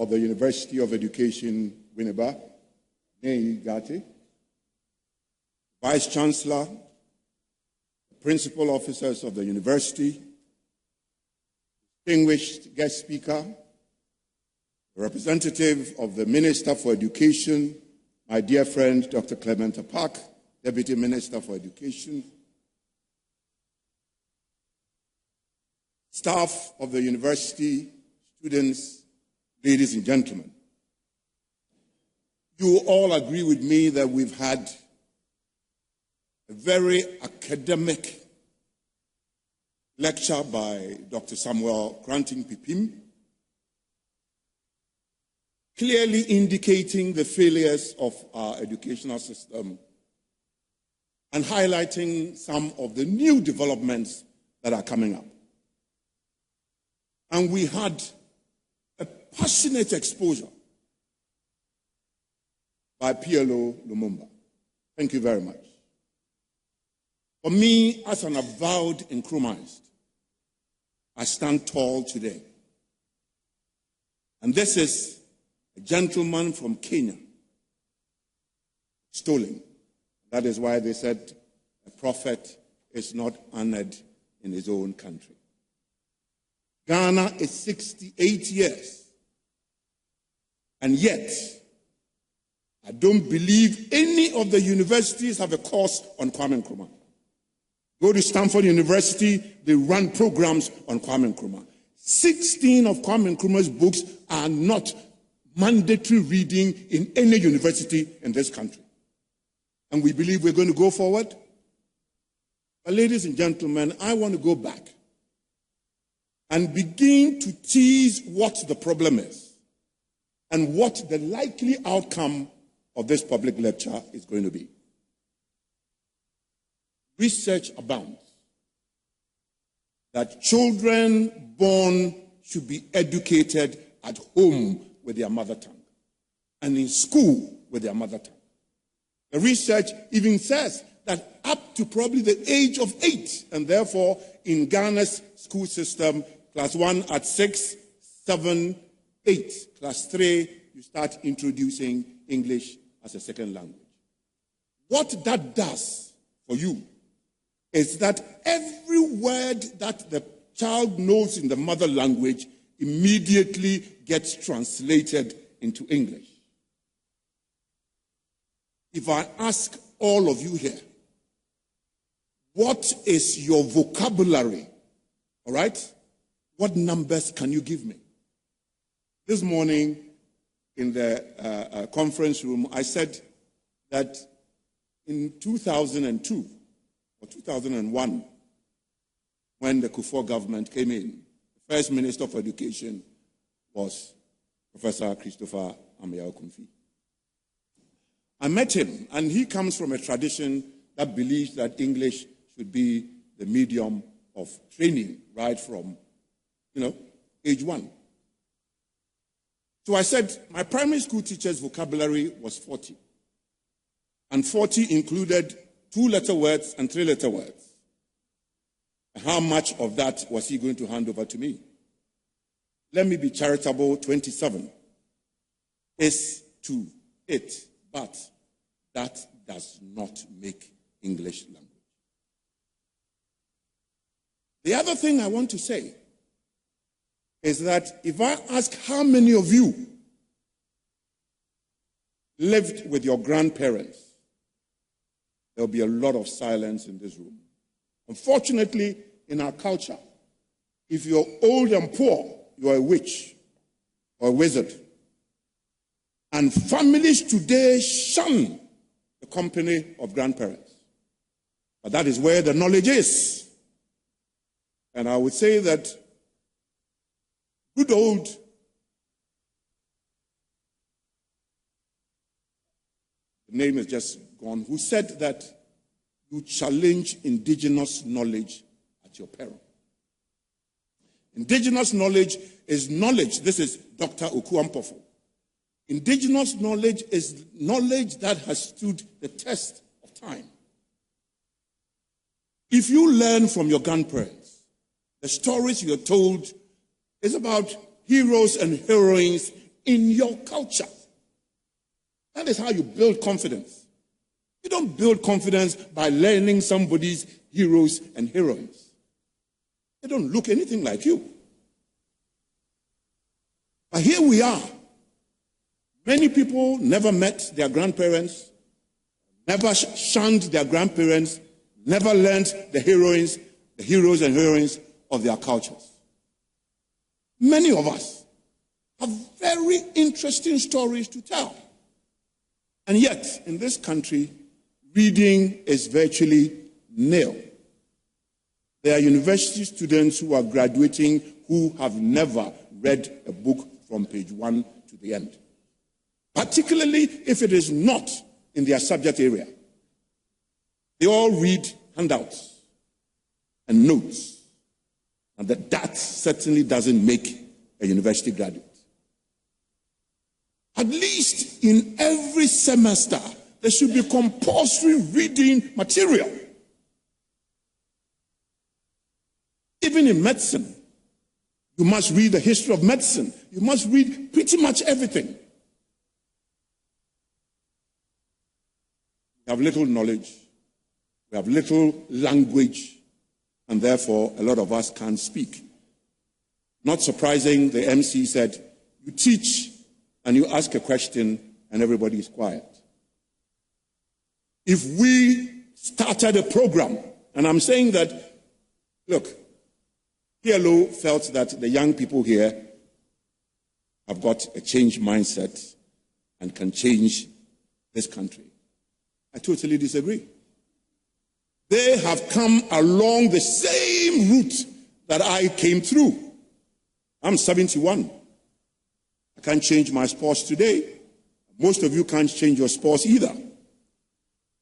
of the University of Education, Winneba, Nei Gati, Vice Chancellor, Principal Officers of the University, distinguished guest speaker, representative of the Minister for Education, my dear friend Dr. Clement Park, Deputy Minister for Education, staff of the university, students, ladies and gentlemen. You all agree with me that we've had a very academic lecture by Dr. Samuel Granting Pipim, clearly indicating the failures of our educational system and highlighting some of the new developments that are coming up. And we had a passionate exposure by PLO Lumumba. Thank you very much. For me, as an avowed Nkrumahist, I stand tall today. And this is a gentleman from Kenya, stolen. That is why they said a prophet is not honored in his own country. Ghana is 68 years. And yet, I don't believe any of the universities have a course on Kwame Nkrumah. Go to Stanford University, they run programs on Kwame Nkrumah. 16 of Kwame Nkrumah's books are not mandatory reading in any university in this country. And we believe we're going to go forward. But ladies and gentlemen, I want to go back and begin to tease what the problem is and what the likely outcome of this public lecture is going to be. Research abounds that children born should be educated at home with their mother tongue and in school with their mother tongue. The research even says that up to probably the age of 8, and therefore in Ghana's school system, class 1 at 6, 7, 8. Class 3, you start introducing English as a second language. What that does for you is that every word that the child knows in the mother language immediately gets translated into English. If I ask all of you here, what is your vocabulary? All right? What numbers can you give me? This morning in the conference room, I said that in 2002 or 2001, when the Kufuor government came in, the first Minister for Education was Professor Christopher Ameyaw-Kumfi. I met him, and he comes from a tradition that believes that English should be the medium of training right from, age 1. So I said my primary school teacher's vocabulary was 40. And 40 included 2-letter words and 3-letter words. How much of that was he going to hand over to me? Let me be charitable, 27 is to it, but that does not make English language. The other thing I want to say is that if I ask how many of you lived with your grandparents, there'll be a lot of silence in this room. Unfortunately, in our culture, if you're old and poor, you're a witch or a wizard. And families today shun the company of grandparents. But that is where the knowledge is. And I would say that good old the name is just gone, who said that you challenge indigenous knowledge at your peril. Indigenous knowledge is knowledge. This is Dr. Okuampofo. Indigenous knowledge is knowledge that has stood the test of time. If you learn from your grandparents, the stories you're told is about heroes and heroines in your culture. That is how you build confidence. You don't build confidence by learning somebody's heroes and heroines. They don't look anything like you. But here we are. Many people never met their grandparents, never shunned their grandparents, never learned the heroes and heroines of their cultures. Many of us have very interesting stories to tell. And yet, in this country, reading is virtually nil. There are university students who are graduating who have never read a book from page 1 to the end, particularly if it is not in their subject area. They all read handouts and notes, and that certainly doesn't make a university graduate. At least in every semester, there should be compulsory reading material. Even in medicine, you must read the history of medicine. You must read pretty much everything. We have little knowledge. We have little language. And therefore, a lot of us can't speak. Not surprising, the MC said, you teach and you ask a question and everybody is quiet. If we started a program, and I'm saying that, look, PLO felt that the young people here have got a changed mindset and can change this country. I totally disagree. They have come along the same route that I came through. I'm 71. I can't change my sports today. Most of you can't change your sports either.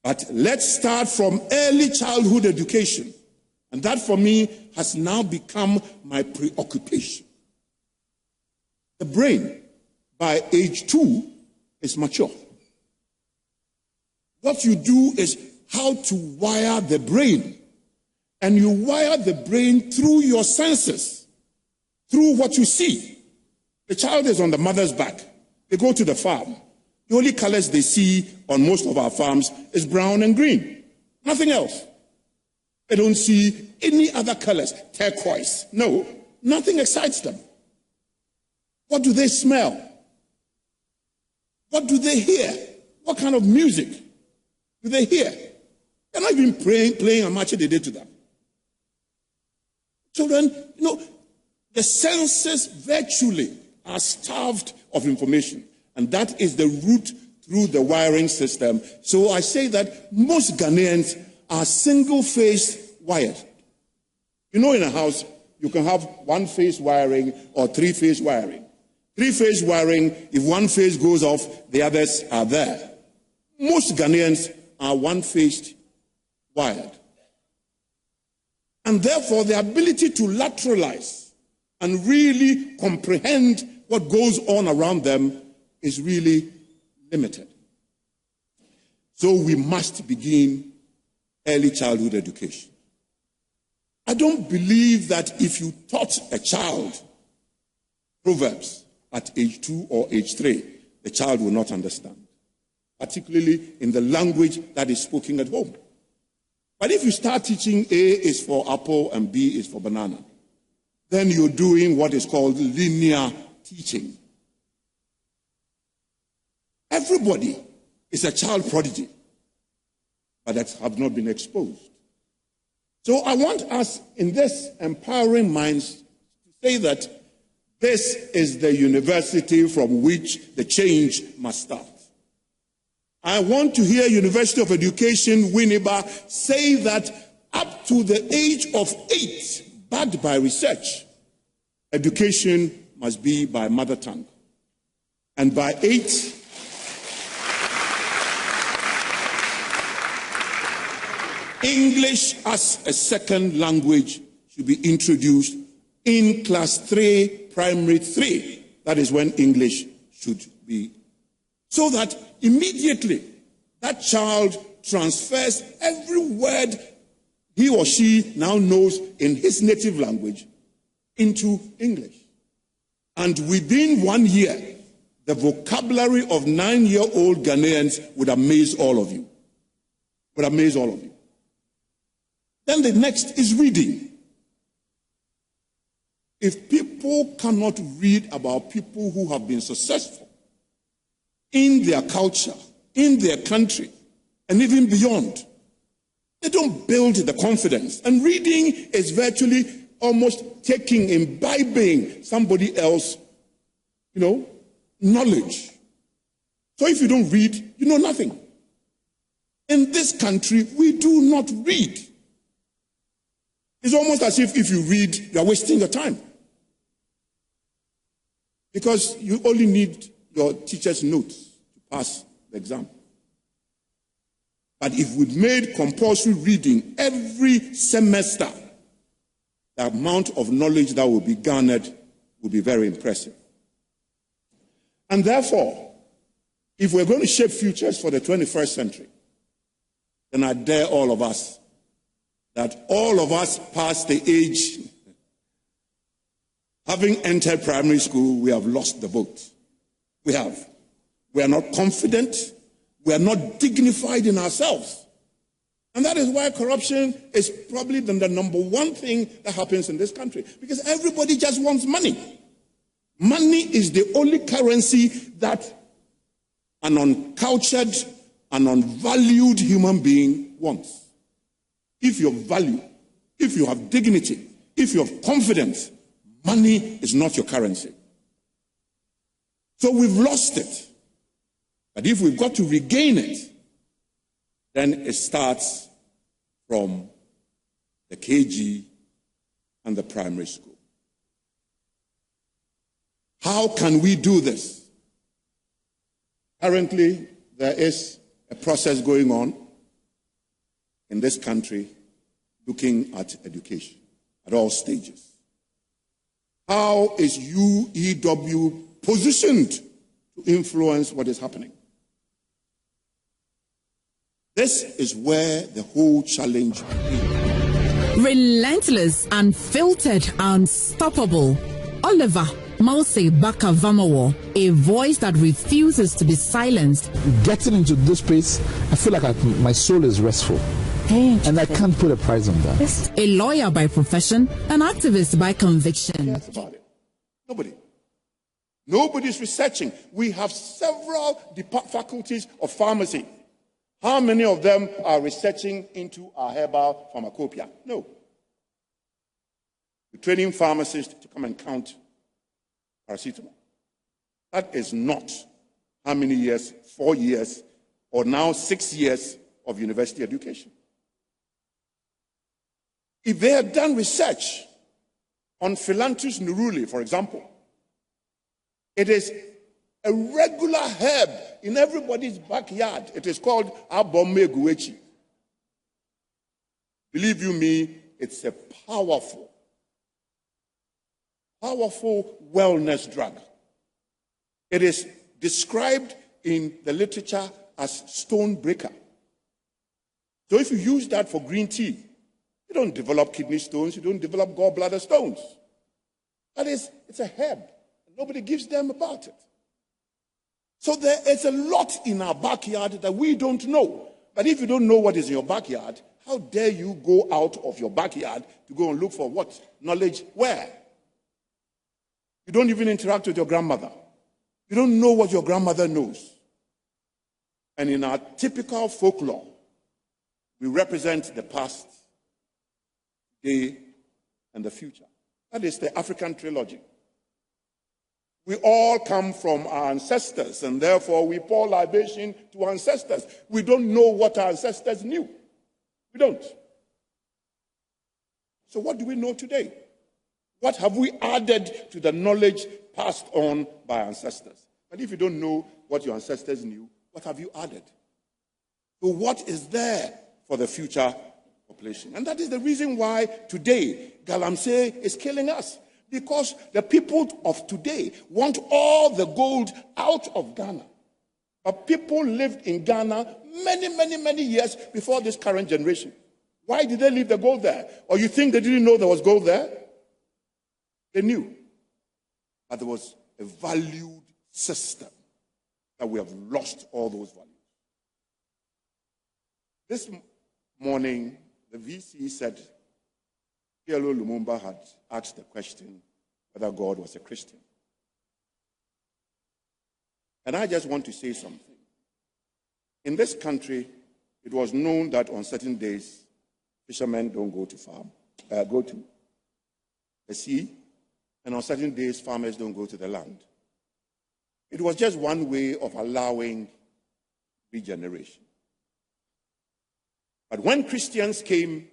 But let's start from early childhood education. And that for me has now become my preoccupation. The brain, by age 2, is mature. What you do is how to wire the brain. And you wire the brain through your senses, through what you see. The child is on the mother's back. They go to the farm. The only colors they see on most of our farms is brown and green. Nothing else. They don't see any other colors. Turquoise. No, nothing excites them. What do they smell? What do they hear? What kind of music do they hear? They're not even playing a match they did to them. Children, the senses virtually are starved of information. And that is the route through the wiring system. So I say that most Ghanaians are single-phase wired. In a house, you can have one-phase wiring or three-phase wiring. Three-phase wiring, if one phase goes off, the others are there. Most Ghanaians are one-phased wired. And therefore, the ability to lateralize and really comprehend what goes on around them is really limited. So we must begin early childhood education. I don't believe that if you taught a child Proverbs at age 2 or age 3, the child will not understand, particularly in the language that is spoken at home. But if you start teaching A is for apple and B is for banana, then you're doing what is called linear teaching. Everybody is a child prodigy, but that have not been exposed. So I want us in this empowering minds to say that this is the university from which the change must start. I want to hear University of Education, Winneba, say that up to the age of 8, backed by research, education must be by mother tongue. And by 8, English as a second language should be introduced in class 3, primary 3. That is when English should be. So that immediately that child transfers every word he or she now knows in his native language into English. And within 1 year, the vocabulary of 9-year-old Ghanaians would amaze all of you. Would amaze all of you. Then the next is reading. If people cannot read about people who have been successful in their culture, in their country, and even beyond, they don't build the confidence. And reading is virtually almost imbibing somebody else, knowledge. So if you don't read, you know nothing. In this country, we do not read. It's almost as if you read, you are wasting your time. Because you only need your teacher's notes to pass the exam. But if we made compulsory reading every semester, the amount of knowledge that will be garnered will be very impressive. And therefore, if we're going to shape futures for the 21st century, then I dare all of us that all of us past the age, having entered primary school, we have lost the boat. We have. We are not confident. We are not dignified in ourselves. And that is why corruption is probably the number one thing that happens in this country. Because everybody just wants money. Money is the only currency that an uncultured, an unvalued human being wants. If you value, if you have dignity, if you have confidence, money is not your currency. So we've lost it. But if we've got to regain it, then it starts from the KG and the primary school. How can we do this? Currently, there is a process going on in this country looking at education at all stages. How is UEW positioned to influence what is happening? This is where the whole challenge is. Relentless, unfiltered, unstoppable. Oliver Mose Baka-Vamawo, a voice that refuses to be silenced. Getting into this space, I feel like my soul is restful. And I can't put a price on that. A lawyer by profession, an activist by conviction. Yes, about it. Nobody. Nobody's researching. We have several faculties of pharmacy. How many of them are researching into our herbal pharmacopoeia? No. We're training pharmacists to come and count paracetamol. That is not how many years, 4 years, or now 6 years of university education. If they had done research on Philanthus neruli, for example, it is a regular herb in everybody's backyard. It is called abomeguechi. Believe you me, it's a powerful wellness drug. It is described in the literature as stone breaker. So if you use that for green tea, you don't develop kidney stones, you don't develop gallbladder stones. That is, it's a herb. Nobody gives them about it. So there is a lot in our backyard that we don't know. But if you don't know what is in your backyard, how dare you go out of your backyard to go and look for what? Knowledge where? You don't even interact with your grandmother. You don't know what your grandmother knows. And in our typical folklore, we represent the past, today, and the future. That is the African trilogy. We all come from our ancestors, and therefore we pour libation to our ancestors. We don't know what our ancestors knew. We don't. So what do we know today? What have we added to the knowledge passed on by our ancestors? And if you don't know what your ancestors knew, what have you added? So what is there for the future population? And that is the reason why today Galamsey is killing us. Because the people of today want all the gold out of Ghana. But people lived in Ghana many years before this current generation. Why did they leave the gold there? Or you think they didn't know there was gold there? They knew. But there was a valued system that we have lost all those values. This morning, the VC said PLO Lumumba had asked the question whether God was a Christian. And I just want to say something. In this country, it was known that on certain days, fishermen don't go to the sea, and on certain days, farmers don't go to the land. It was just one way of allowing regeneration. But when Christians came,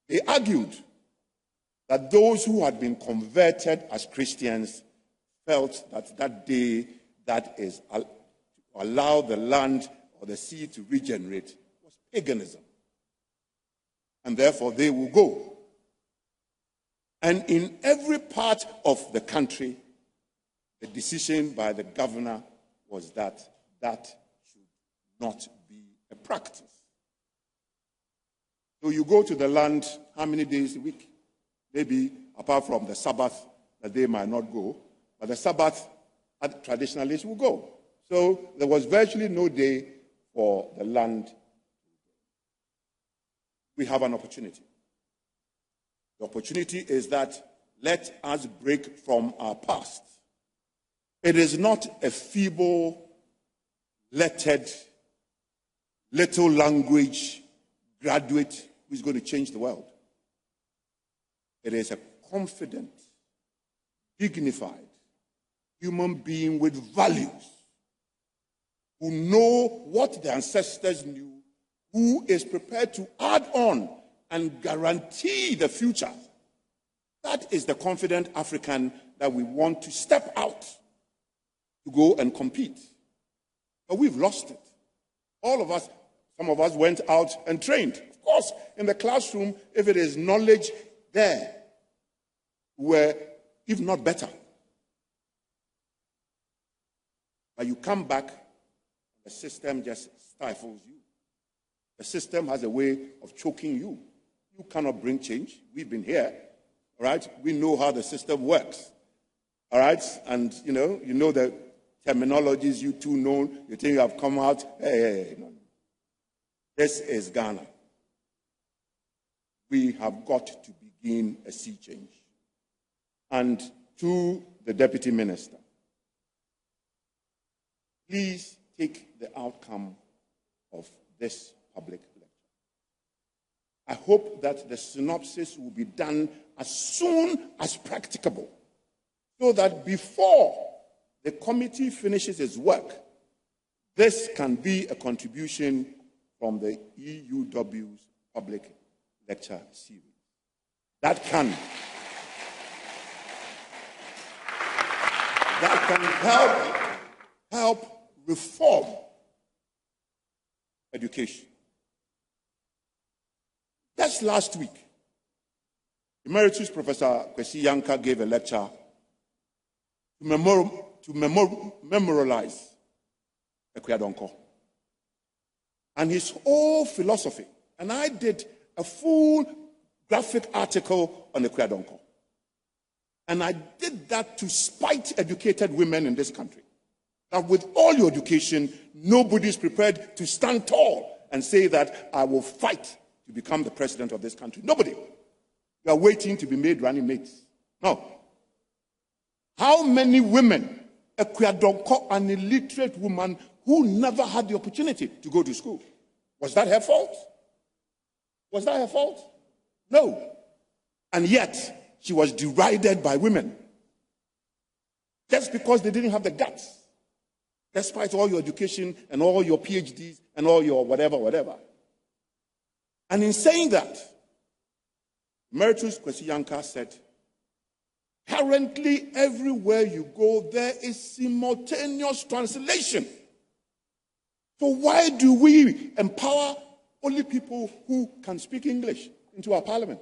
they argued that those who had been converted as Christians felt that that day, that is, to allow the land or the sea to regenerate, was paganism. And therefore, they will go. And in every part of the country, the decision by the governor was that that should not be a practice. So you go to the land how many days a week? Maybe apart from the Sabbath, that they might not go, but the Sabbath, traditionalists will go. So there was virtually no day for the land. We have an opportunity. The opportunity is that let us break from our past. It is not a feeble-lettered, little language graduate who is going to change the world. It is a confident, dignified human being with values, who know what the ancestors knew, who is prepared to add on and guarantee the future. That is the confident African that we want to step out to go and compete. But we've lost it. All of us, some of us went out and trained. Of course, in the classroom, if it is knowledge there, we're if not better. But you come back, the system just stifles you. The system has a way of choking you. You cannot bring change. We've been here, all right? We know how the system works, all right? And, you know the terminologies you two know. You think you have come out. Hey, no. This is Ghana. We have got to begin a sea change. And to the Deputy Minister, please take the outcome of this public lecture. I hope that the synopsis will be done as soon as practicable, so that before the committee finishes its work, this can be a contribution from the EUW's public lecture series. That can help reform education. Just last week, Emeritus Professor Kwesi Yanka gave a lecture to memorialize Ekweadonko and his whole philosophy. And I did a full graphic article on Ekweadonko. And I did that to spite educated women in this country. That with all your education, nobody is prepared to stand tall and say that I will fight to become the president of this country. Nobody. You are waiting to be made running mates. No. How many women, Ekweadonko, an illiterate woman who never had the opportunity to go to school? Was that her fault? Was that her fault? No. And yet, she was derided by women. Just because they didn't have the guts. Despite all your education and all your PhDs and all your whatever. And in saying that, Emeritus Kwesi Yanka said, currently everywhere you go, there is simultaneous translation. So why do we empower only people who can speak English into our parliament?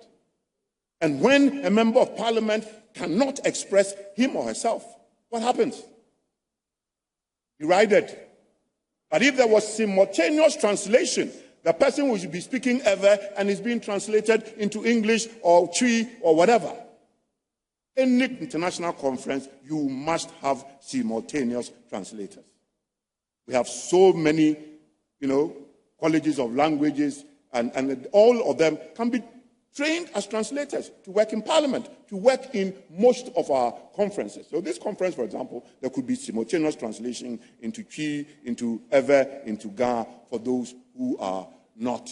And when a member of parliament cannot express him or herself, what happens? Derided. But if there was simultaneous translation, the person will be speaking ever and is being translated into English or Twi or whatever. Any international conference, you must have simultaneous translators. We have so many, colleges of languages, and all of them can be trained as translators to work in Parliament, to work in most of our conferences. So this conference, for example, there could be simultaneous translation into Twi, into Ewe, into Ga, for those who are not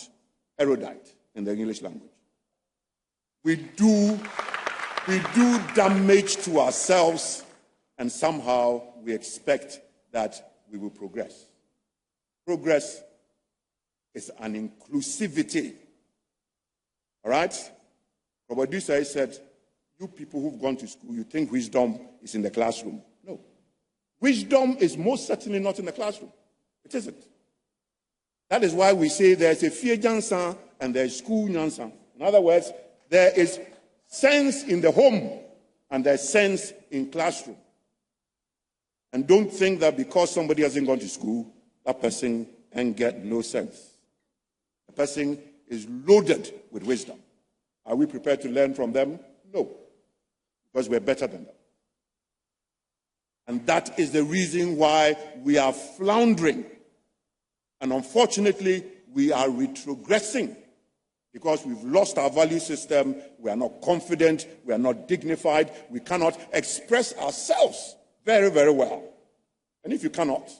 erudite in the English language. We do damage to ourselves, and somehow we expect that we will progress. Progress is an inclusivity. All right? Robert Dussay said, you people who've gone to school, you think wisdom is in the classroom. No. Wisdom is most certainly not in the classroom. It isn't. That is why we say there's a fie jansan and there's school jansan. In other words, there is sense in the home and there's sense in classroom. And don't think that because somebody hasn't gone to school, that person can get no sense. The person is loaded with wisdom. Are we prepared to learn from them? No, because we're better than them. And that is the reason why we are floundering. And unfortunately, we are retrogressing because we've lost our value system. We are not confident. We are not dignified. We cannot express ourselves very, very well. And if you cannot,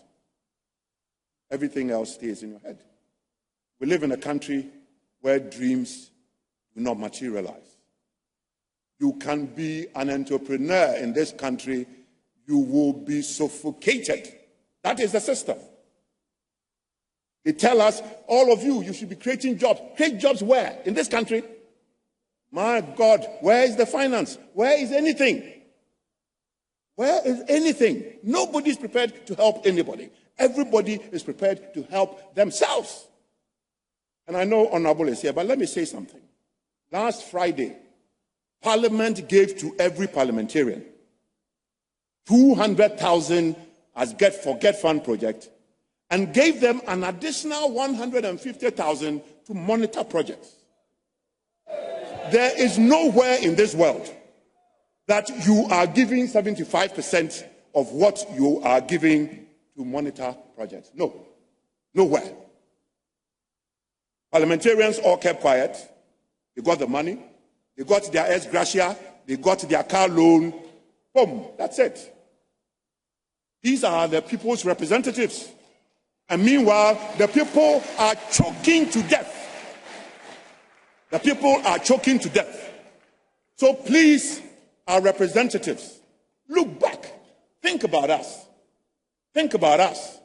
everything else stays in your head. We live in a country where dreams do not materialize. You can be an entrepreneur in this country, you will be suffocated. That is the system. They tell us, all of you should be creating jobs. Create jobs where? In this country? My God, where is the finance? Where is anything? Where is anything? Nobody is prepared to help anybody. Everybody is prepared to help themselves. And I know Honorable is here, but let me say something. Last Friday, Parliament gave to every parliamentarian 200,000 as Get Fund project and gave them an additional 150,000 to monitor projects. There is nowhere in this world that you are giving 75% of what you are giving to monitor projects. No, nowhere. Parliamentarians all kept quiet. They got the money. They got their ex gratia. They got their car loan. Boom, that's it. These are the people's representatives. And meanwhile, the people are choking to death. The people are choking to death. So please, our representatives, look back. Think about us. Think about us.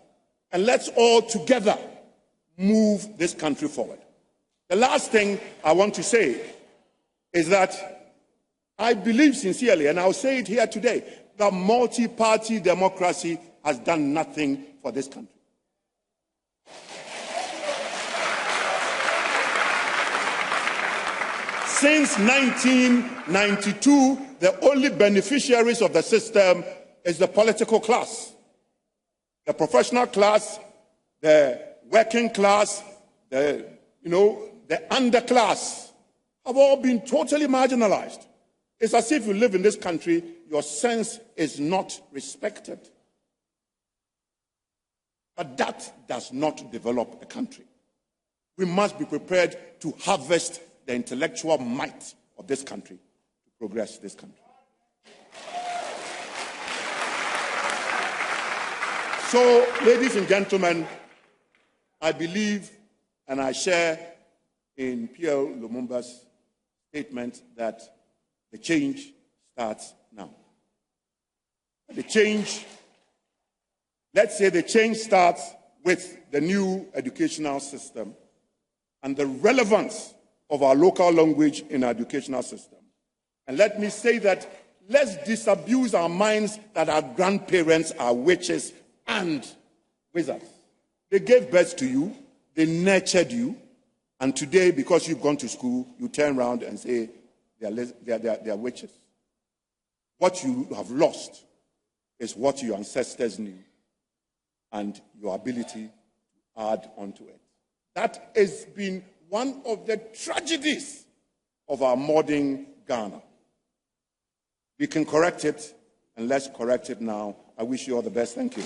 And let's all together move this country forward. The last thing I want to say is that I believe sincerely, and I'll say it here today, that multi-party democracy has done nothing for this country. Since 1992, the only beneficiaries of the system is the political class. The professional class, the working class, the underclass have all been totally marginalized. It's as if you live in this country, your sense is not respected. But that does not develop a country. We must be prepared to harvest the intellectual might of this country to progress this country. So, ladies and gentlemen, I believe and I share in Pierre Lumumba's statement that the change starts now. The change, let's say the change starts with the new educational system and the relevance of our local language in our educational system. And let me say that let's disabuse our minds that our grandparents are witches and wizards. They gave birth to you, they nurtured you, and today, because you've gone to school, you turn around and say they are witches. What you have lost is what your ancestors knew and your ability to add onto it. That has been one of the tragedies of our modern Ghana. We can correct it, and let's correct it now. I wish you all the best. Thank you.